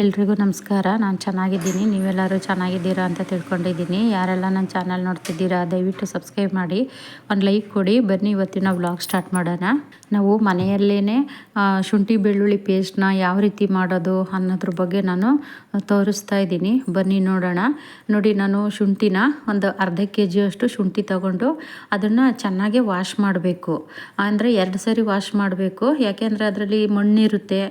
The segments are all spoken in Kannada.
ಎಲ್ರಿಗೂ ನಮಸ್ಕಾರ. ನಾನು ಚೆನ್ನಾಗಿದ್ದೀನಿ, ನೀವೆಲ್ಲರೂ ಚೆನ್ನಾಗಿದ್ದೀರಾ ಅಂತ ತಿಳ್ಕೊಂಡಿದ್ದೀನಿ. ಯಾರೆಲ್ಲ ನನ್ನ ಚಾನಲ್ ನೋಡ್ತಿದ್ದೀರಾ ದಯವಿಟ್ಟು ಸಬ್ಸ್ಕ್ರೈಬ್ ಮಾಡಿ, ಒಂದು ಲೈಕ್ ಕೊಡಿ. ಬನ್ನಿ ಇವತ್ತಿನ ವ್ಲಾಗ್ ಸ್ಟಾರ್ಟ್ ಮಾಡೋಣ. ನಾವು ಮನೆಯಲ್ಲೇ ಶುಂಠಿ ಬೆಳ್ಳುಳ್ಳಿ ಪೇಸ್ಟ್ನ ಯಾವ ರೀತಿ ಮಾಡೋದು ಅನ್ನೋದ್ರ ಬಗ್ಗೆ ನಾನು ತೋರಿಸ್ತಾ ಇದ್ದೀನಿ. ಬನ್ನಿ ನೋಡೋಣ. ನೋಡಿ, ನಾನು ಶುಂಠಿನ ಒಂದು ಅರ್ಧ kg ಅಷ್ಟು ಶುಂಠಿ ತಗೊಂಡು ಅದನ್ನು ಚೆನ್ನಾಗಿ ವಾಶ್ ಮಾಡಬೇಕು. ಅಂದರೆ 2 ಸರಿ ವಾಶ್ ಮಾಡಬೇಕು. ಯಾಕೆಂದರೆ ಅದರಲ್ಲಿ ಮಣ್ಣಿರುತ್ತೆ.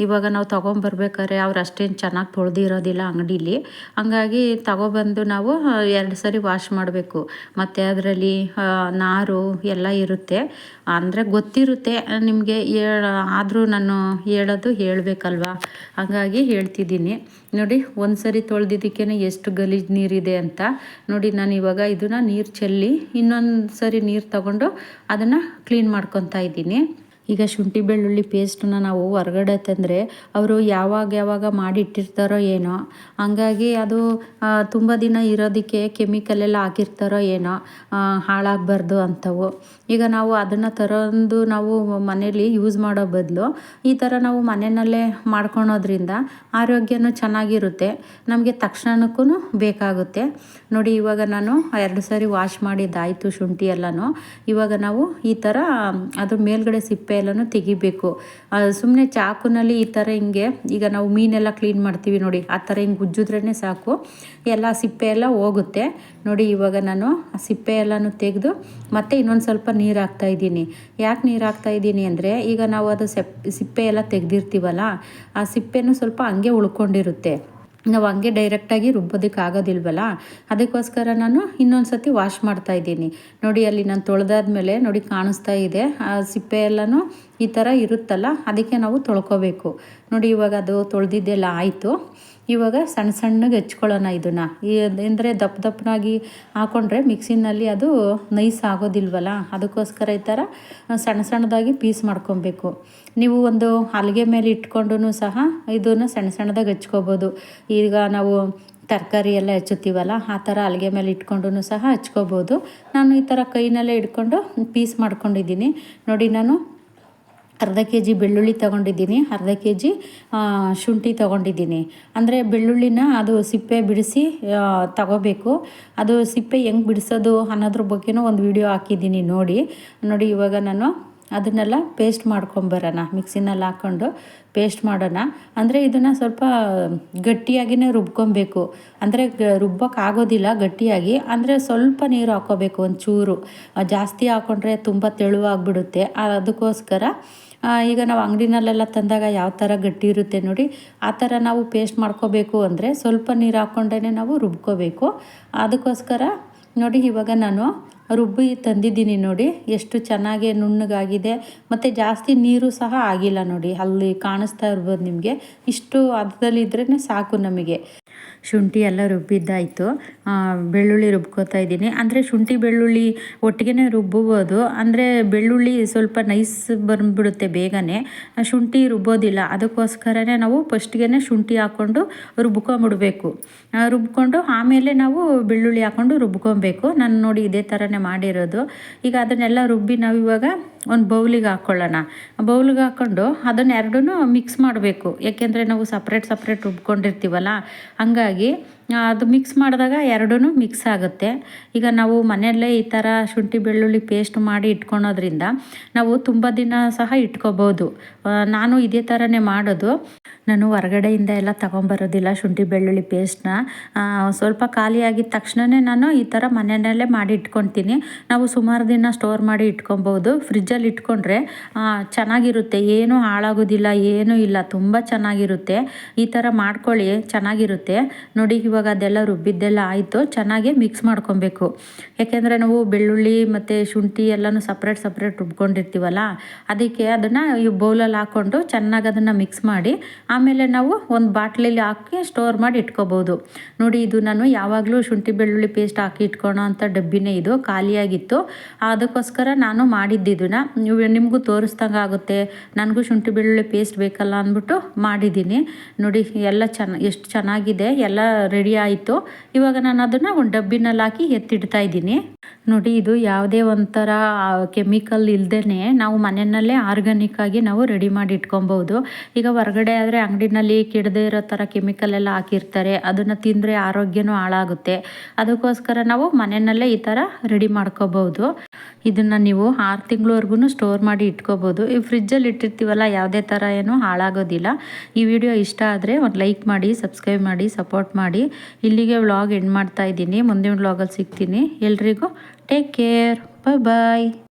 ಇವಾಗ ನಾವು ತೊಗೊಂಬರ್ಬೇಕಾದ್ರೆ ಅವ್ರು ಅಷ್ಟೇನು ಚೆನ್ನಾಗಿ ತೊಳೆದಿರೋದಿಲ್ಲ ಅಂಗಡೀಲಿ. ಹಂಗಾಗಿ ತಗೊಬಂದು ನಾವು 2 ಸರಿ ವಾಶ್ ಮಾಡಬೇಕು. ಮತ್ತು ಅದರಲ್ಲಿ ನಾರು ಎಲ್ಲ ಇರುತ್ತೆ. ಅಂದರೆ ಗೊತ್ತಿರುತ್ತೆ ನಿಮಗೆ, ಆದರೂ ನಾನು ಹೇಳಬೇಕಲ್ವ, ಹಾಗಾಗಿ ಹೇಳ್ತಿದ್ದೀನಿ. ನೋಡಿ, ಒಂದು ಸರಿ ತೊಳೆದಿದ್ದಕ್ಕೇ ಎಷ್ಟು ಗಲೀಜು ನೀರಿದೆ ಅಂತ. ನೋಡಿ, ನಾನು ಇವಾಗ ಇದನ್ನು ನೀರು ಚೆಲ್ಲಿ ಇನ್ನೊಂದು ಸರಿ ನೀರು ತಗೊಂಡು ಅದನ್ನು ಕ್ಲೀನ್ ಮಾಡ್ಕೊತಾ ಇದ್ದೀನಿ. ಈಗ ಶುಂಠಿ ಬೆಳ್ಳುಳ್ಳಿ ಪೇಸ್ಟನ್ನ ನಾವು ಹೊರಗಡೆ ತಂದರೆ ಅವರು ಯಾವಾಗ ಮಾಡಿ ಇಟ್ಟಿರ್ತಾರೋ ಏನೋ, ಹಂಗಾಗಿ ಅದು ತುಂಬ ದಿನ ಇರೋದಕ್ಕೆ ಕೆಮಿಕಲೆಲ್ಲ ಹಾಕಿರ್ತಾರೋ ಏನೋ, ಹಾಳಾಗಬಾರ್ದು ಅಂಥವು. ಈಗ ನಾವು ಅದನ್ನು ತರೋದು ನಾವು ಮನೇಲಿ ಯೂಸ್ ಮಾಡೋ ಬದಲು ಈ ಥರ ನಾವು ಮನೆಯಲ್ಲೇ ಮಾಡ್ಕೊಳೋದ್ರಿಂದ ಆರೋಗ್ಯನೂ ಚೆನ್ನಾಗಿರುತ್ತೆ, ನಮಗೆ ತಕ್ಷಣಕ್ಕೂ ಬೇಕಾಗುತ್ತೆ. ನೋಡಿ, ಇವಾಗ ನಾನು 2 ಸರಿ ವಾಶ್ ಮಾಡಿದ್ದಾಯಿತು ಶುಂಠಿ ಎಲ್ಲನೂ. ಇವಾಗ ನಾವು ಈ ಥರ ಅದ್ರ ಮೇಲ್ಗಡೆ ಸಿಪ್ಪೆ ಎಲ್ಲನೂ ತೆಗಿಬೇಕು. ಸುಮ್ಮನೆ ಚಾಕುನಲ್ಲಿ ಈ ಥರ ಹಿಂಗೆ, ಈಗ ನಾವು ಮೀನೆಲ್ಲ ಕ್ಲೀನ್ ಮಾಡ್ತೀವಿ ನೋಡಿ, ಆ ಥರ ಹಿಂಗೆ ಉಜ್ಜಿದ್ರೇ ಸಾಕು, ಎಲ್ಲ ಸಿಪ್ಪೆ ಎಲ್ಲ ಹೋಗುತ್ತೆ. ನೋಡಿ, ಇವಾಗ ನಾನು ಆ ಸಿಪ್ಪೆ ಎಲ್ಲನೂ ತೆಗೆದು ಮತ್ತೆ ಇನ್ನೊಂದು ಸ್ವಲ್ಪ ನೀರು ಹಾಕ್ತಾಯಿದ್ದೀನಿ. ಯಾಕೆ ನೀರು ಹಾಕ್ತಾಯಿದ್ದೀನಿ ಅಂದರೆ, ಈಗ ನಾವು ಅದು ಸಿಪ್ಪೆ ಎಲ್ಲ ತೆಗೆದಿರ್ತೀವಲ್ಲ, ಆ ಸಿಪ್ಪೆನೂ ಸ್ವಲ್ಪ ಹಂಗೆ ಉಳ್ಕೊಂಡಿರುತ್ತೆ. ನಾವು ಹಂಗೆ ಡೈರೆಕ್ಟಾಗಿ ರುಬ್ಬೋದಕ್ಕೆ ಆಗೋದಿಲ್ವಲ್ಲ, ಅದಕ್ಕೋಸ್ಕರ ನಾನು ಇನ್ನೊಂದು ಸತಿ ವಾಶ್ ಮಾಡ್ತಾಯಿದ್ದೀನಿ. ನೋಡಿ, ಅಲ್ಲಿ ನಾನು ತೊಳೆದಾದ್ಮೇಲೆ ನೋಡಿ ಕಾಣಿಸ್ತಾ ಇದೆ, ಆ ಸಿಪ್ಪೆ ಎಲ್ಲನೂ ಈ ಥರ ಇರುತ್ತಲ್ಲ, ಅದಕ್ಕೆ ನಾವು ತೊಳ್ಕೊಬೇಕು. ನೋಡಿ, ಇವಾಗ ಅದು ತೊಳೆದಿದ್ದೆಲ್ಲ ಆಯಿತು. ಇವಾಗ ಸಣ್ಣಗೆ ಹೆಚ್ಕೊಳ್ಳೋಣ ಇದನ್ನು. ಅಂದರೆ ದಪ್ಪನಾಗಿ ಹಾಕ್ಕೊಂಡ್ರೆ ಮಿಕ್ಸಿನಲ್ಲಿ ಅದು ನೈಸ್ ಆಗೋದಿಲ್ವಲ್ಲ, ಅದಕ್ಕೋಸ್ಕರ ಈ ಥರ ಸಣ್ಣದಾಗಿ ಪೀಸ್ ಮಾಡ್ಕೊಬೇಕು. ನೀವು ಒಂದು ಹಲಗೆ ಮೇಲೆ ಇಟ್ಕೊಂಡು ಸಹ ಇದನ್ನು ಸಣ್ಣದಾಗಿ ಹೆಚ್ಕೋಬೋದು. ಈಗ ನಾವು ತರಕಾರಿ ಎಲ್ಲ ಹೆಚ್ಚುತ್ತೀವಲ್ಲ, ಆ ಥರ ಹಲಗೆ ಮೇಲೆ ಇಟ್ಕೊಂಡು ಸಹ ಹಚ್ಕೋಬೋದು. ನಾನು ಈ ಥರ ಕೈನಲ್ಲೇ ಇಟ್ಕೊಂಡು ಪೀಸ್ ಮಾಡ್ಕೊಂಡಿದ್ದೀನಿ. ನೋಡಿ, ನಾನು ಅರ್ಧ kg ಬೆಳ್ಳುಳ್ಳಿ ತೊಗೊಂಡಿದ್ದೀನಿ, ಅರ್ಧ kg ಶುಂಠಿ ತೊಗೊಂಡಿದ್ದೀನಿ. ಅಂದರೆ ಬೆಳ್ಳುಳ್ಳಿನ ಅದು ಸಿಪ್ಪೆ ಬಿಡಿಸಿ ತಗೋಬೇಕು. ಅದು ಸಿಪ್ಪೆ ಹೆಂಗೆ ಬಿಡಿಸೋದು ಅನ್ನೋದ್ರ ಬಗ್ಗೆನೂ ಒಂದು ವಿಡಿಯೋ ಹಾಕಿದ್ದೀನಿ ನೋಡಿ. ಇವಾಗ ನಾನು ಅದನ್ನೆಲ್ಲ ಪೇಸ್ಟ್ ಮಾಡ್ಕೊಂಬರೋಣ, ಮಿಕ್ಸಿನಲ್ಲಿ ಹಾಕ್ಕೊಂಡು ಪೇಸ್ಟ್ ಮಾಡೋಣ. ಅಂದರೆ ಇದನ್ನು ಸ್ವಲ್ಪ ಗಟ್ಟಿಯಾಗಿಯೇ ರುಬ್ಕೊಬೇಕು. ಅಂದರೆ ರುಬ್ಬೋಕ್ಕಾಗೋದಿಲ್ಲ ಗಟ್ಟಿಯಾಗಿ, ಅಂದರೆ ಸ್ವಲ್ಪ ನೀರು ಹಾಕ್ಕೋಬೇಕು, ಒಂಚೂರು. ಜಾಸ್ತಿ ಹಾಕ್ಕೊಂಡ್ರೆ ತುಂಬ ತೆಳುವಾಗಿಬಿಡುತ್ತೆ. ಅದಕ್ಕೋಸ್ಕರ ಈಗ ನಾವು ಅಂಗಡಿನಲ್ಲೆಲ್ಲ ತಂದಾಗ ಯಾವ ಥರ ಗಟ್ಟಿ ಇರುತ್ತೆ ನೋಡಿ, ಆ ಥರ ನಾವು ಪೇಸ್ಟ್ ಮಾಡ್ಕೋಬೇಕು. ಅಂದರೆ ಸ್ವಲ್ಪ ನೀರು ಹಾಕ್ಕೊಂಡೇ ನಾವು ರುಬ್ಕೋಬೇಕು. ಅದಕ್ಕೋಸ್ಕರ ನೋಡಿ, ಇವಾಗ ನಾನು ರುಬ್ಬಿ ತಂದಿದ್ದೀನಿ. ನೋಡಿ, ಎಷ್ಟು ಚೆನ್ನಾಗಿ ನುಣ್ಣಗಾಗಿದೆ, ಮತ್ತು ಜಾಸ್ತಿ ನೀರು ಸಹ ಆಗಿಲ್ಲ. ನೋಡಿ, ಅಲ್ಲಿ ಕಾಣಿಸ್ತಾ ಇರ್ಬೋದು ನಿಮಗೆ. ಇಷ್ಟು ಹದದಲ್ಲಿದ್ರೇ ಸಾಕು ನಮಗೆ. ಶುಂಠಿ ಎಲ್ಲ ರುಬ್ಬಿದ್ದಾಯಿತು. ಬೆಳ್ಳುಳ್ಳಿ ರುಬ್ಕೋತಾ ಇದ್ದೀನಿ. ಅಂದರೆ ಶುಂಠಿ ಬೆಳ್ಳುಳ್ಳಿ ಒಟ್ಟಿಗೆ ರುಬ್ಬಬೋದು. ಅಂದರೆ ಬೆಳ್ಳುಳ್ಳಿ ಸ್ವಲ್ಪ ನೈಸ್ ಬಂದುಬಿಡುತ್ತೆ ಬೇಗನೆ, ಶುಂಠಿ ರುಬ್ಬೋದಿಲ್ಲ. ಅದಕ್ಕೋಸ್ಕರನೇ ನಾವು ಫಸ್ಟ್ಗೆ ಶುಂಠಿ ಹಾಕ್ಕೊಂಡು ರುಬ್ಕೊಂಬಿಡ್ಬೇಕು. ರುಬ್ಕೊಂಡು ಆಮೇಲೆ ನಾವು ಬೆಳ್ಳುಳ್ಳಿ ಹಾಕ್ಕೊಂಡು ರುಬ್ಕೊಬೇಕು. ನಾನು ನೋಡಿ ಇದೇ ಥರನೇ ಮಾಡಿರೋದು. ಈಗ ಅದನ್ನೆಲ್ಲ ರುಬ್ಬಿ ನಾವು ಇವಾಗ ಒಂದು ಬೌಲಿಗೆ ಹಾಕ್ಕೊಳ್ಳೋಣ. ಬೌಲಿಗೆ ಹಾಕ್ಕೊಂಡು ಅದನ್ನು ಎರಡೂ ಮಿಕ್ಸ್ ಮಾಡಬೇಕು. ಯಾಕೆಂದರೆ ನಾವು ಸಪ್ರೇಟ್ ರುಬ್ಕೊಂಡಿರ್ತೀವಲ್ಲ, ಹಂಗಾಗಿ ಅದು ಮಿಕ್ಸ್ ಮಾಡಿದಾಗ ಎರಡೂ ಮಿಕ್ಸ್ ಆಗುತ್ತೆ. ಈಗ ನಾವು ಮನೆಯಲ್ಲೇ ಈ ಥರ ಶುಂಠಿ ಬೆಳ್ಳುಳ್ಳಿ ಪೇಸ್ಟ್ ಮಾಡಿ ಇಟ್ಕೊಳೋದ್ರಿಂದ ನಾವು ತುಂಬ ದಿನ ಸಹ ಇಟ್ಕೋಬೋದು. ನಾನು ಇದೇ ಥರನೇ ಮಾಡೋದು. ನಾನು ಹೊರಗಡೆಯಿಂದ ಎಲ್ಲ ತೊಗೊಂಬರೋದಿಲ್ಲ ಶುಂಠಿ ಬೆಳ್ಳುಳ್ಳಿ ಪೇಸ್ಟ್ನ. ಸ್ವಲ್ಪ ಖಾಲಿಯಾಗಿದ್ದ ತಕ್ಷಣವೇ ನಾನು ಈ ಥರ ಮನೆಯಲ್ಲೇ ಮಾಡಿ ಇಟ್ಕೊತೀನಿ. ನಾವು ಸುಮಾರು ದಿನ ಸ್ಟೋರ್ ಮಾಡಿ ಇಟ್ಕೊಬೋದು. ಫ್ರಿಜ್ಜಲ್ಲಿ ಇಟ್ಕೊಂಡ್ರೆ ಚೆನ್ನಾಗಿರುತ್ತೆ, ಏನೂ ಹಾಳಾಗೋದಿಲ್ಲ, ಏನೂ ಇಲ್ಲ, ತುಂಬ ಚೆನ್ನಾಗಿರುತ್ತೆ. ಈ ಥರ ಮಾಡ್ಕೊಳ್ಳಿ, ಚೆನ್ನಾಗಿರುತ್ತೆ. ನೋಡಿ, ಇವಾಗ ಅದೆಲ್ಲ ರುಬ್ಬಿದ್ದೆಲ್ಲ ಆಯಿತು. ಚೆನ್ನಾಗಿ ಮಿಕ್ಸ್ ಮಾಡ್ಕೊಬೇಕು. ಯಾಕೆಂದರೆ ನಾವು ಬೆಳ್ಳುಳ್ಳಿ ಮತ್ತು ಶುಂಠಿ ಎಲ್ಲನೂ ಸಪ್ರೇಟ್ ರುಬ್ಕೊಂಡಿರ್ತೀವಲ್ಲ, ಅದಕ್ಕೆ ಅದನ್ನು ಈ ಬೌಲಲ್ಲಿ ಹಾಕ್ಕೊಂಡು ಚೆನ್ನಾಗಿ ಅದನ್ನು ಮಿಕ್ಸ್ ಮಾಡಿ ಆಮೇಲೆ ನಾವು ಒಂದು ಬಾಟ್ಲಲ್ಲಿ ಹಾಕಿ ಸ್ಟೋರ್ ಮಾಡಿ ಇಟ್ಕೋಬೋದು. ನೋಡಿ, ಇದು ನಾನು ಯಾವಾಗಲೂ ಶುಂಠಿ ಬೆಳ್ಳುಳ್ಳಿ ಪೇಸ್ಟ್ ಹಾಕಿ ಇಟ್ಕೊಳ್ಳೋ ಅಂಥ ಡಬ್ಬಿನೇ ಇದು, ಖಾಲಿಯಾಗಿತ್ತು. ಅದಕ್ಕೋಸ್ಕರ ನಾನು ಮಾಡಿದ್ದಿದ್ದನ್ನು ನಿಮಗೂ ತೋರಿಸ್ದಂಗೆ ಆಗುತ್ತೆ. ನನಗೂ ಶುಂಠಿ ಬೆಳ್ಳುಳ್ಳಿ ಪೇಸ್ಟ್ ಬೇಕಲ್ಲ ಅಂದ್ಬಿಟ್ಟು ಮಾಡಿದ್ದೀನಿ. ನೋಡಿ, ಎಲ್ಲ ಎಷ್ಟು ಚೆನ್ನಾಗಿದೆ, ಎಲ್ಲ ರೆಡಿ ಆಯಿತು. ಇವಾಗ ನಾನು ಅದನ್ನು ಒಂದು ಡಬ್ಬಿನಲ್ಲಿ ಹಾಕಿ ಎತ್ತಿಡ್ತಾ ಇದ್ದೀನಿ. ನೋಡಿ, ಇದು ಯಾವುದೇ ಒಂಥರ ಕೆಮಿಕಲ್ ಇಲ್ಲದೇ ನಾವು ಮನೆಯಲ್ಲೇ ಆರ್ಗ್ಯಾನಿಕ್ಕಾಗಿ ನಾವು ರೆಡಿ ಮಾಡಿ ಇಟ್ಕೊಬೋದು. ಈಗ ಹೊರಗಡೆ ಆದರೆ ಅಂಗಡಿನಲ್ಲಿ ಕೆಡದೇ ಇರೋ ಥರ ಕೆಮಿಕಲ್ ಎಲ್ಲ ಹಾಕಿರ್ತಾರೆ, ಅದನ್ನು ತಿಂದರೆ ಆರೋಗ್ಯನೂ ಹಾಳಾಗುತ್ತೆ. ಅದಕ್ಕೋಸ್ಕರ ನಾವು ಮನೆಯಲ್ಲೇ ಈ ಥರ ರೆಡಿ ಮಾಡ್ಕೋಬೋದು. ಇದನ್ನು ನೀವು 6 ತಿಂಗಳವರೆಗೂ ಸ್ಟೋರ್ ಮಾಡಿ ಇಟ್ಕೋಬೋದು. ಈ ಫ್ರಿಜ್ಜಲ್ಲಿ ಇಟ್ಟಿರ್ತೀವಲ್ಲ, ಯಾವುದೇ ಥರ ಏನೂ ಹಾಳಾಗೋದಿಲ್ಲ. ಈ ವಿಡಿಯೋ ಇಷ್ಟ ಆದರೆ ಒಂದು ಲೈಕ್ ಮಾಡಿ, ಸಬ್ಸ್ಕ್ರೈಬ್ ಮಾಡಿ, ಸಪೋರ್ಟ್ ಮಾಡಿ. ಇಲ್ಲಿಗೆ ವ್ಲಾಗ್ ಎಂಡ್ ಮಾಡ್ತಾ ಇದ್ದೀನಿ. ಮುಂದಿನ ವ್ಲಾಗಲ್ಲಿ ಸಿಗ್ತೀನಿ. ಎಲ್ರಿಗೂ ಟೇಕ್ ಕೇರ್, ಬಾಯ್.